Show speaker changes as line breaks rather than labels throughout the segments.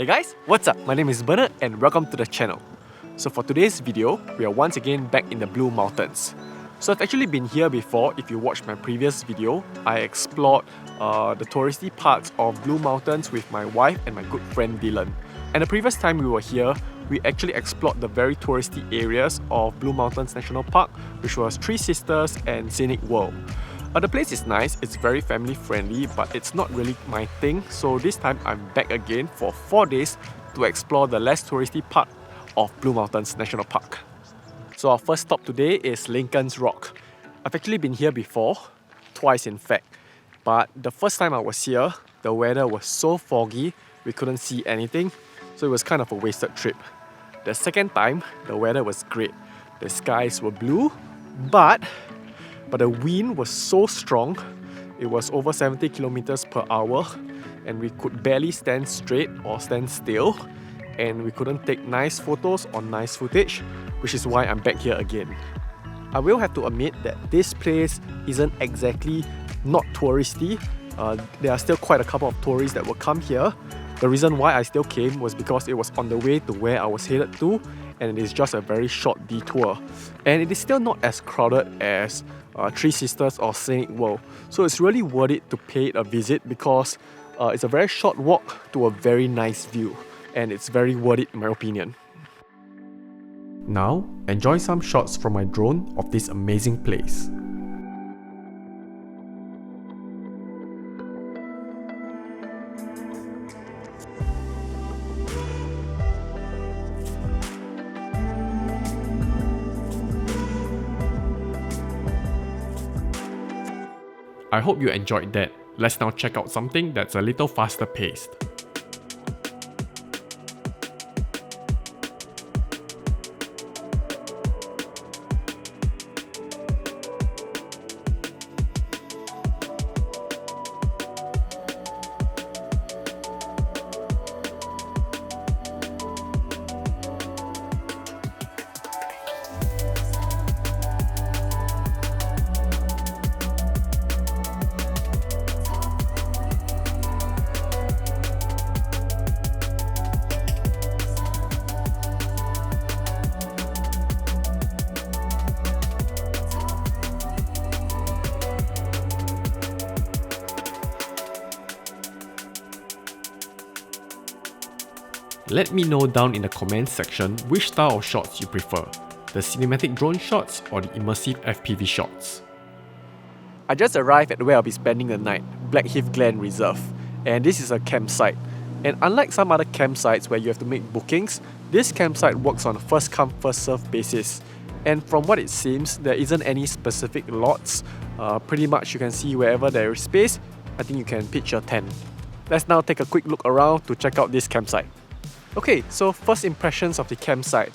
Hey guys, what's up? My name is Bernard and welcome to the channel. So for today's video, we are once again back in the Blue Mountains. So I've actually been here before. If you watched my previous video, I explored the touristy parts of Blue Mountains with my wife and my good friend Dylan. And the previous time we were here, we actually explored the very touristy areas of Blue Mountains National Park, which was Three Sisters and Scenic World. The place is nice, it's very family friendly, but it's not really my thing, so this time I'm back again for 4 days to explore the less touristy part of Blue Mountains National Park. So our first stop today is Lincoln's Rock. I've actually been here before, twice in fact, but the first time I was here, the weather was so foggy, we couldn't see anything, so it was kind of a wasted trip. The second time, the weather was great. The skies were blue, but the wind was so strong, it was over 70 kilometers per hour, and we could barely stand straight or stand still, and we couldn't take nice photos or nice footage, which is why I'm back here again. I will have to admit that this place isn't exactly not touristy. There are still quite a couple of tourists that will come here. The reason why I still came was because it was on the way to where I was headed to, and it is just a very short detour. And it is still not as crowded as Three Sisters or Scenic World. So it's really worth it to pay it a visit because it's a very short walk to a very nice view. And it's very worth it in my opinion. Now, enjoy some shots from my drone of this amazing place. I hope you enjoyed that. Let's now check out something that's a little faster paced. Let me know down in the comments section which style of shots you prefer, the cinematic drone shots or the immersive FPV shots. I just arrived at where I'll be spending the night, Blackheath Glen Reserve, and this is a campsite. And unlike some other campsites where you have to make bookings, this campsite works on a first come first serve basis. And from what it seems, there isn't any specific lots. Pretty much you can see wherever there is space, I think you can pitch your tent. Let's now take a quick look around to check out this campsite. Okay, so first impressions of the campsite.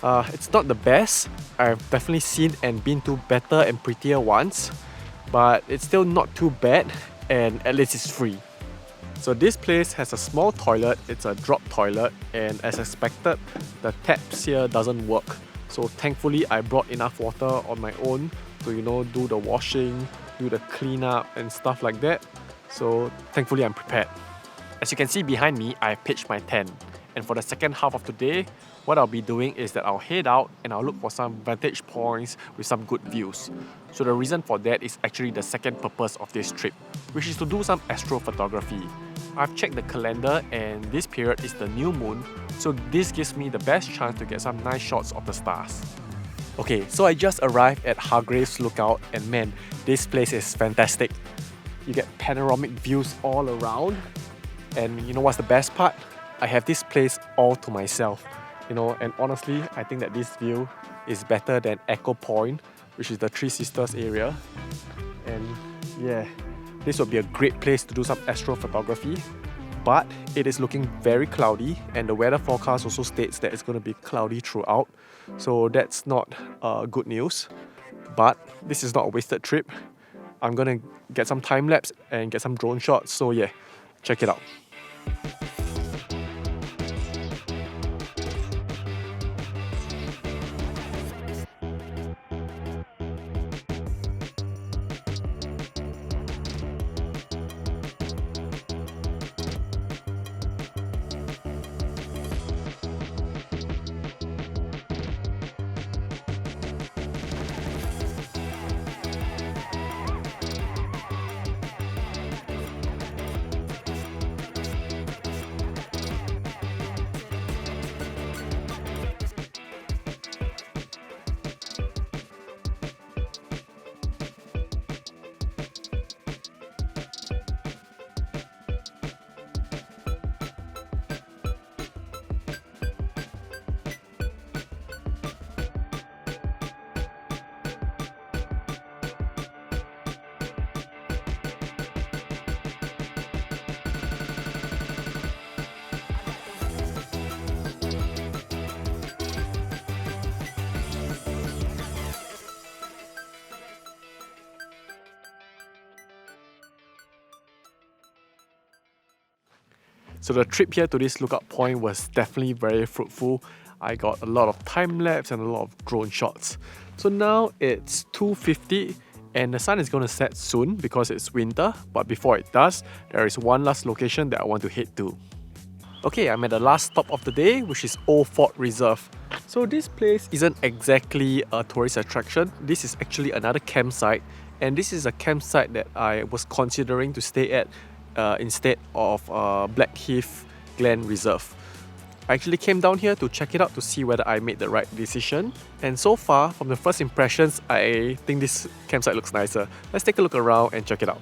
It's not the best. I've definitely seen and been to better and prettier ones, but it's still not too bad, and at least it's free. So this place has a small toilet, it's a drop toilet, and as expected, the taps here doesn't work. So thankfully I brought enough water on my own to do the washing, do the cleanup and stuff like that. So thankfully I'm prepared. As you can see behind me, I've pitched my tent. And for the second half of the day, what I'll be doing is that I'll head out and I'll look for some vantage points with some good views. So the reason for that is actually the second purpose of this trip, which is to do some astrophotography. I've checked the calendar and this period is the new moon, so this gives me the best chance to get some nice shots of the stars. Okay, so I just arrived at Hargraves Lookout and man, this place is fantastic. You get panoramic views all around, and you know what's the best part? I have this place all to myself, and honestly, I think that this view is better than Echo Point, which is the Three Sisters area. And yeah, this would be a great place to do some astrophotography, but it is looking very cloudy, and the weather forecast also states that it's going to be cloudy throughout, so that's not good news. But this is not a wasted trip. I'm gonna get some time lapse and get some drone shots, so yeah, check it out. So the trip here to this lookout point was definitely very fruitful. I got a lot of time lapse and a lot of drone shots. So now it's 2:50 and the sun is going to set soon because it's winter, but before it does, there is one last location that I want to head to. Okay, I'm at the last stop of the day, which is Orhapn Reserve. So this place isn't exactly a tourist attraction. This is actually another campsite, and this is a campsite that I was considering to stay at instead of Blackheath Glen Reserve. I actually came down here to check it out to see whether I made the right decision, and so far, from the first impressions, I think this campsite looks nicer. Let's take a look around and check it out.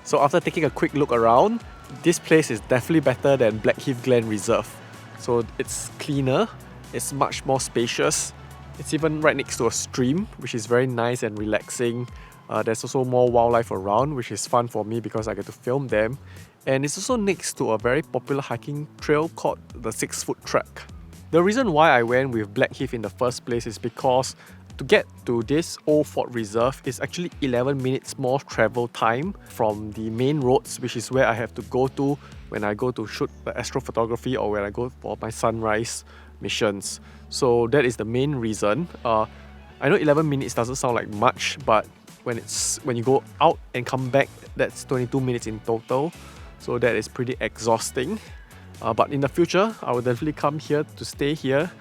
So after taking a quick look around, this place is definitely better than Blackheath Glen Reserve. So it's cleaner, it's much more spacious. It's even right next to a stream, which is very nice and relaxing. There's also more wildlife around, which is fun for me because I get to film them. And it's also next to a very popular hiking trail called the 6-Foot Track. The reason why I went with Blackheath in the first place is because to get to this Orhapn Reserve is actually 11 minutes more travel time from the main roads, which is where I have to go to when I go to shoot the astrophotography or when I go for my sunrise missions. So that is the main reason. I know 11 minutes doesn't sound like much, but when you go out and come back, that's 22 minutes in total. So that is pretty exhausting. But in the future, I will definitely come here to stay here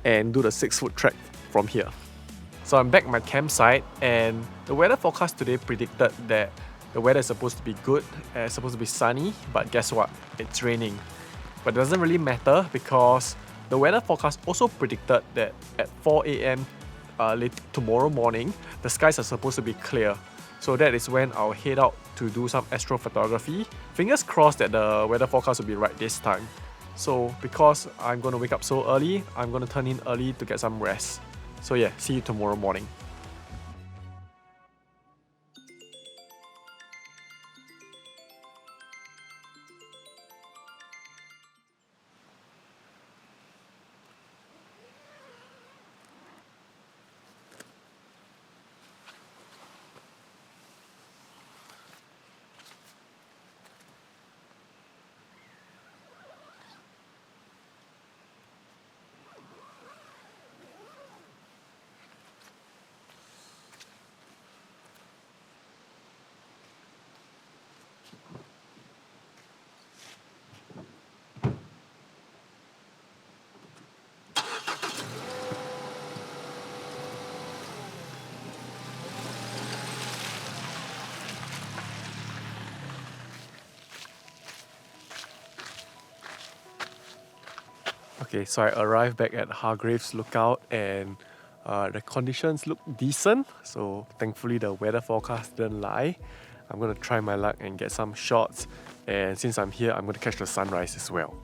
and do the 6-Foot Track from here. So I'm back at my campsite, and the weather forecast today predicted that the weather is supposed to be good, it's supposed to be sunny, but guess what? It's raining. But it doesn't really matter because the weather forecast also predicted that at 4 AM late tomorrow morning, the skies are supposed to be clear. So that is when I'll head out to do some astrophotography. Fingers crossed that the weather forecast will be right this time. So because I'm going to wake up so early, I'm going to turn in early to get some rest. So yeah, see you tomorrow morning. Okay, so I arrived back at Hargraves Lookout and the conditions look decent. So thankfully the weather forecast didn't lie. I'm going to try my luck and get some shots. And since I'm here, I'm going to catch the sunrise as well.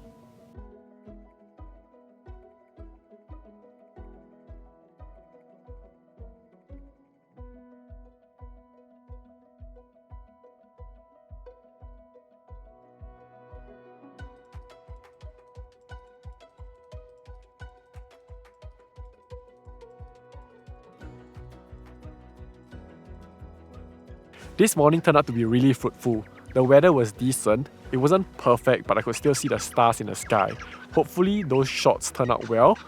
This morning turned out to be really fruitful. The weather was decent, it wasn't perfect, but I could still see the stars in the sky. Hopefully those shots turn out well,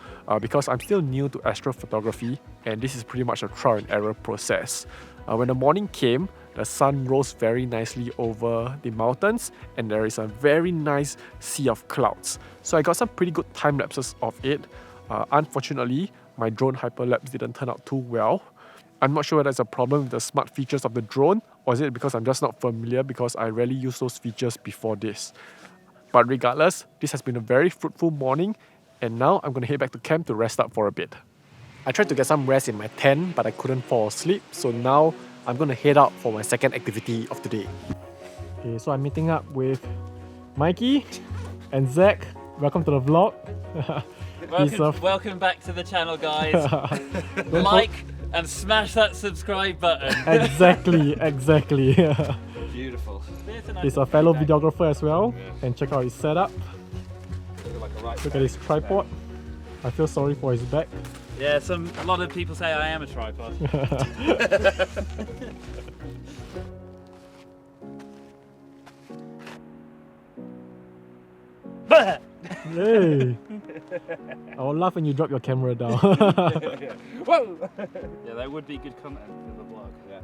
because I'm still new to astrophotography and this is pretty much a trial and error process. When the morning came, the sun rose very nicely over the mountains and there is a very nice sea of clouds. So I got some pretty good time lapses of it. Unfortunately, my drone hyperlapse didn't turn out too well. I'm not sure whether it's a problem with the smart features of the drone or is it because I'm just not familiar because I rarely used those features before this. But regardless, this has been a very fruitful morning and now I'm going to head back to camp to rest up for a bit. I tried to get some rest in my tent but I couldn't fall asleep, so now I'm going to head out for my second activity of the day. Okay, so I'm meeting up with Mikey and Zach. Welcome to the vlog.
Welcome back to the channel, guys. Like and smash that subscribe button.
Exactly.
Beautiful.
He's a fellow videographer as well, and check out his setup. Look at his tripod. I feel sorry for his back.
Yeah, a lot of people say I am a tripod.
Hey! I will laugh when you drop your camera down.
Whoa! Yeah, that would be good content for the vlog. Yeah.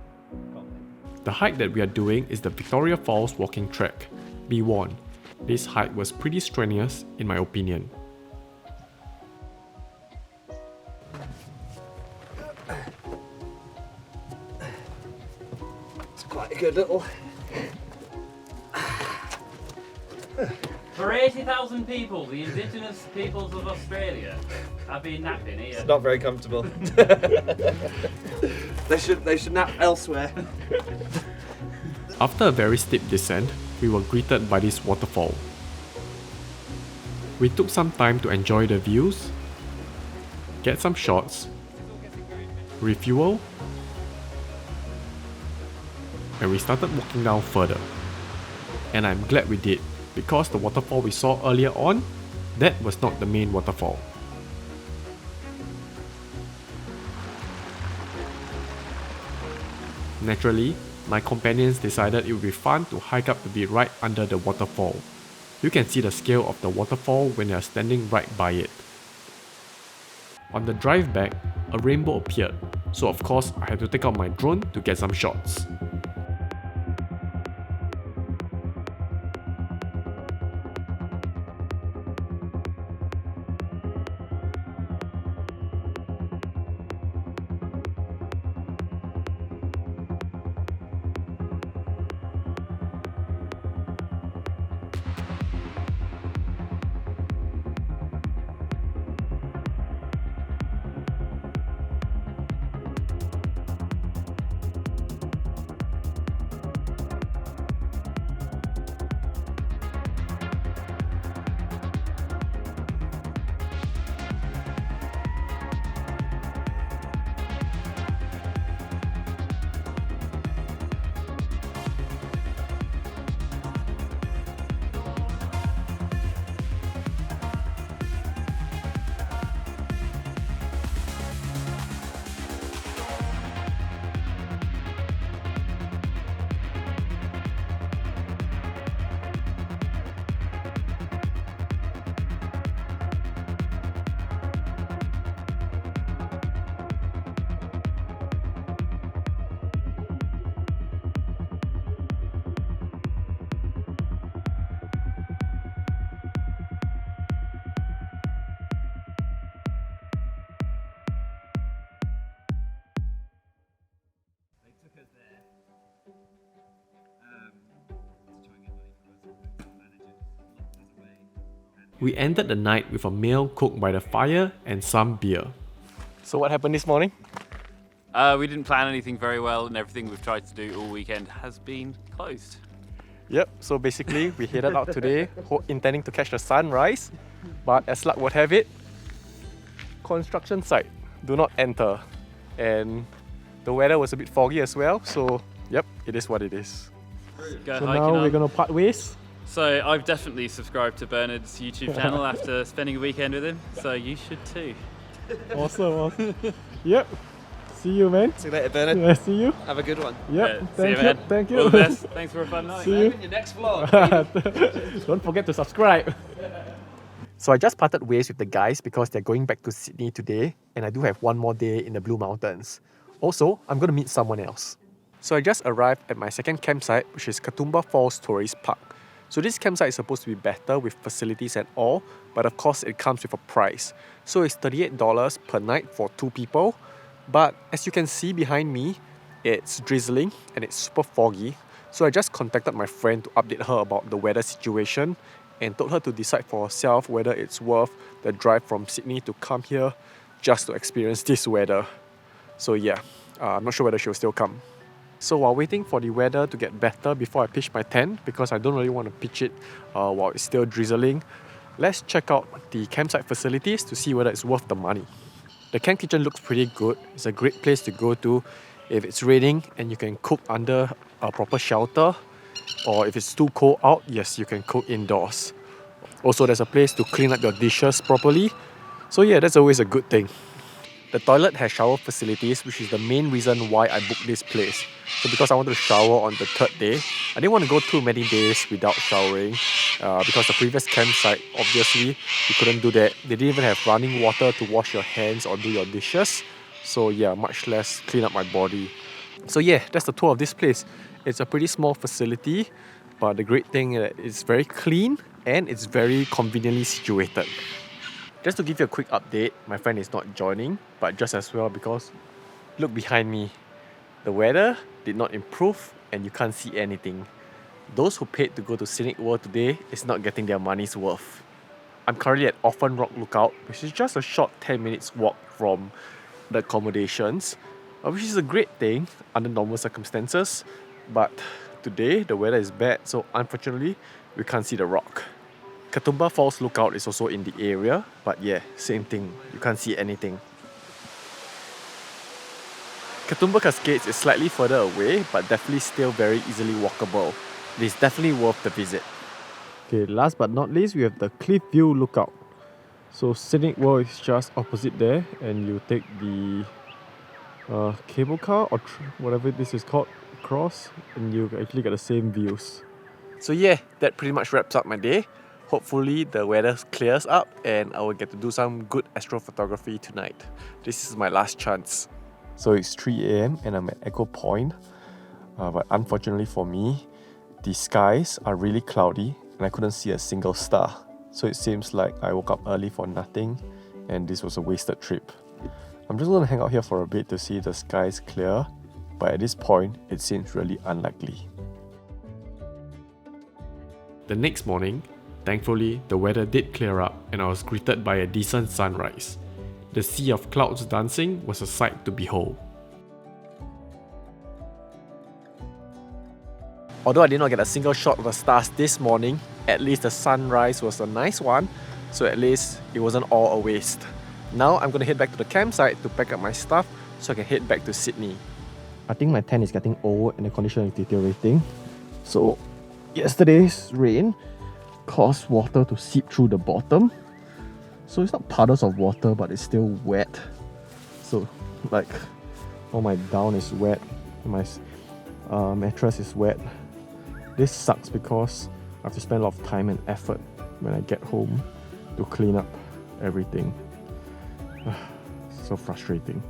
The hike that we are doing is the Victoria Falls walking track. Be warned, this hike was pretty strenuous in my opinion.
It's quite a good little...
For 80,000 people, the indigenous peoples of Australia have been napping here.
It's not very comfortable. They should nap elsewhere.
After a very steep descent, we were greeted by this waterfall. We took some time to enjoy the views, get some shots, refuel, and we started walking down further. And I'm glad we did, because the waterfall we saw earlier on, that was not the main waterfall. Naturally, my companions decided it would be fun to hike up to be right under the waterfall. You can see the scale of the waterfall when they are standing right by it. On the drive back, a rainbow appeared, so of course I had to take out my drone to get some shots. We ended the night with a meal cooked by the fire and some beer. So what happened this morning?
We didn't plan anything very well, and everything we've tried to do all weekend has been closed.
Yep, so basically we headed out today intending to catch the sunrise, but as luck would have it, construction site, do not enter. And the weather was a bit foggy as well, so yep, it is what it is. So now we're gonna part ways.
So I've definitely subscribed to Bernard's YouTube channel after spending a weekend with him, so you should too.
Awesome. Yep. See you, man.
See you later, Bernard.
Yeah, see you.
Have a good one.
Yep.
See you, man.
Thank you.
All the best. Thanks for a fun night.
See you
in your next vlog.
Don't forget to subscribe. So I just parted ways with the guys because they're going back to Sydney today, and I do have one more day in the Blue Mountains. Also, I'm going to meet someone else. So I just arrived at my second campsite, which is Katoomba Falls Tourist Park. So this campsite is supposed to be better with facilities and all, but of course it comes with a price. So it's $38 per night for 2 people. But as you can see behind me, it's drizzling and it's super foggy. So I just contacted my friend to update her about the weather situation and told her to decide for herself whether it's worth the drive from Sydney to come here just to experience this weather. So yeah, I'm not sure whether she'll still come. So while waiting for the weather to get better before I pitch my tent, because I don't really want to pitch it while it's still drizzling, let's check out the campsite facilities to see whether it's worth the money. The camp kitchen looks pretty good. It's a great place to go to if it's raining and you can cook under a proper shelter, or if it's too cold out, yes, you can cook indoors. Also, there's a place to clean up your dishes properly. So yeah, that's always a good thing. The toilet has shower facilities, which is the main reason why I booked this place. So because I wanted to shower on the third day, I didn't want to go too many days without showering because the previous campsite, obviously, you couldn't do that. They didn't even have running water to wash your hands or do your dishes. So yeah, much less clean up my body. So yeah, that's the tour of this place. It's a pretty small facility, but the great thing is it's very clean and it's very conveniently situated. Just to give you a quick update, my friend is not joining, but just as well because look behind me. The weather did not improve and you can't see anything. Those who paid to go to Scenic World today is not getting their money's worth. I'm currently at Orhapn Rock Lookout, which is just a short 10 minutes walk from the accommodations, which is a great thing under normal circumstances, but today the weather is bad, so unfortunately we can't see the rock. Katoomba Falls Lookout is also in the area, but yeah, same thing, you can't see anything. Katoomba Cascades is slightly further away, but definitely still very easily walkable. It is definitely worth the visit. Okay, last but not least, we have the Cliff View Lookout. So Scenic World is just opposite there, and you take the cable car or whatever this is called across, and you actually get the same views. So yeah, that pretty much wraps up my day. Hopefully the weather clears up and I will get to do some good astrophotography tonight. This is my last chance. So it's 3 AM and I'm at Echo Point, but unfortunately for me, the skies are really cloudy and I couldn't see a single star. So it seems like I woke up early for nothing and this was a wasted trip. I'm just going to hang out here for a bit to see the skies clear, but at this point, it seems really unlikely. The next morning, thankfully, the weather did clear up and I was greeted by a decent sunrise. The sea of clouds dancing was a sight to behold. Although I did not get a single shot of the stars this morning, at least the sunrise was a nice one, so at least it wasn't all a waste. Now I'm going to head back to the campsite to pack up my stuff so I can head back to Sydney. I think my tent is getting old and the condition is deteriorating. So yesterday's rain caused water to seep through the bottom. So it's not puddles of water, but it's still wet. So like all my down is wet, my mattress is wet. This sucks because I have to spend a lot of time and effort when I get home to clean up everything. So frustrating.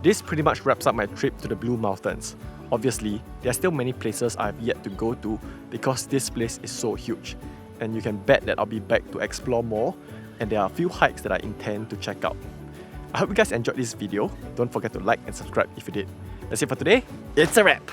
This pretty much wraps up my trip to the Blue Mountains. Obviously, there are still many places I have yet to go to because this place is so huge. And you can bet that I'll be back to explore more, and there are a few hikes that I intend to check out. I hope you guys enjoyed this video. Don't forget to like and subscribe if you did. That's it for today. It's a wrap!